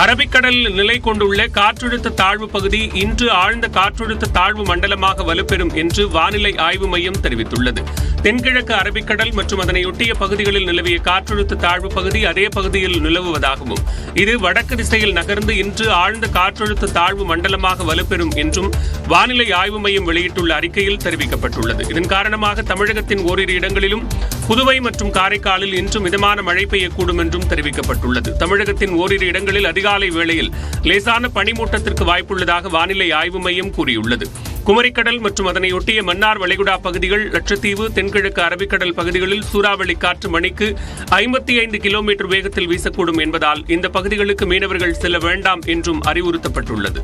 அரபிக்கடலில் நிலை கொண்டுள்ள காற்றழுத்த தாழ்வு பகுதி இன்று ஆழ்ந்த காற்றழுத்த தாழ்வு மண்டலமாக வலுப்பெறும் என்று வானிலை ஆய்வு மையம் தெரிவித்துள்ளது. தென்கிழக்கு அரபிக்கடல் மற்றும் அதனையொட்டிய பகுதிகளில் நிலவிய காற்றழுத்த தாழ்வு பகுதி அதே பகுதியில் நிலவுவதாகவும், இது வடக்கு திசையில் நகர்ந்து இன்று ஆழ்ந்த காற்றழுத்த தாழ்வு மண்டலமாக வலுப்பெறும் என்றும் வானிலை ஆய்வு மையம் வெளியிட்டுள்ள அறிக்கையில் தெரிவிக்கப்பட்டுள்ளது. இதன் காரணமாக தமிழகத்தின் ஓரிரு இடங்களிலும், புதுவை மற்றும் காரைக்காலில் இன்று மிதமான மழை பெய்யக்கூடும் என்றும் தெரிவிக்கப்பட்டுள்ளது. தமிழகத்தின் ஓரிரு இடங்களில் அதிகாலை வேளையில் லேசான பனிமூட்டத்திற்கு வாய்ப்புள்ளதாக வானிலை ஆய்வு மையம் கூறியுள்ளது. குமரிக்கடல் மற்றும் அதனையொட்டிய மன்னார் வளைகுடா பகுதிகள், லட்சத்தீவு, தென்கிழக்கு அரபிக்கடல் பகுதிகளில் சூறாவளி காற்று மணிக்கு 55 கிலோமீட்டர் வேகத்தில் வீசக்கூடும் என்பதால் இந்த பகுதிகளுக்கு மீனவர்கள் செல்ல வேண்டாம் என்றும் அறிவுறுத்தப்பட்டுள்ளது.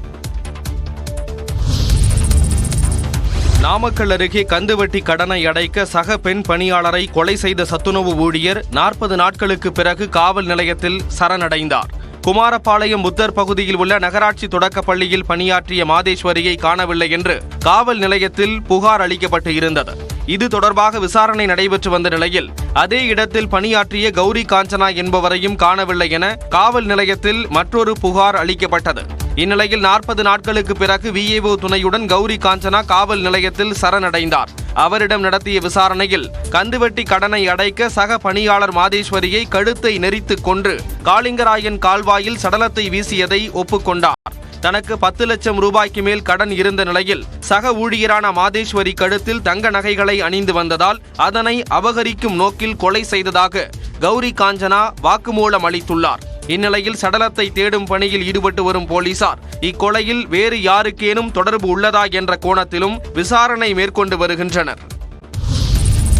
நாமக்கல் அருகே கந்துவட்டி கடனை அடைக்க சக பெண் பணியாளரை கொலை செய்த சத்துணவு ஊழியர் 40 நாட்களுக்கு பிறகு காவல் நிலையத்தில் சரணடைந்தார். குமாரபாளையம் புத்தர் பகுதியில் உள்ள நகராட்சி தொடக்கப் பள்ளியில் பணியாற்றிய மாதேஸ்வரியை காணவில்லை என்று காவல் நிலையத்தில் புகார் அளிக்கப்பட்டு இருந்தது. இது தொடர்பாக விசாரணை நடைபெற்று வந்த நிலையில் அதே இடத்தில் பணியாற்றிய கௌரி காஞ்சனா என்பவரையும் காணவில்லை என காவல் நிலையத்தில் மற்றொரு புகார் அளிக்கப்பட்டது. இந்நிலையில் 40 நாட்களுக்கு பிறகு VAO துணையுடன் கௌரி காஞ்சனா காவல் நிலையத்தில் சரணடைந்தார். அவரிடம் நடத்திய விசாரணையில் கந்துவட்டி கடனை அடைக்க சக பணியாளர் மாதேஸ்வரியை கழுத்தை நெரித்துக் கொன்று காளிங்கராயன் கால்வாயில் சடலத்தை வீசியதை ஒப்புக்கொண்டார். தனக்கு 10 லட்சம் ரூபாய்க்கு மேல் கடன் இருந்த நிலையில் சக ஊழியரான மாதேஸ்வரி கழுத்தில் தங்க நகைகளை அணிந்து வந்ததால் அதனை அபகரிக்கும் நோக்கில் கொலை செய்ததாக கௌரி காஞ்சனா வாக்குமூலம் அளித்துள்ளார். இந்நிலையில் சடலத்தை தேடும் பணியில் ஈடுபட்டு வரும் போலீசார் இக்கொலையில் வேறு யாருக்கேனும் தொடர்பு உள்ளதா என்ற கோணத்திலும் விசாரணை மேற்கொண்டு வருகின்றனர்.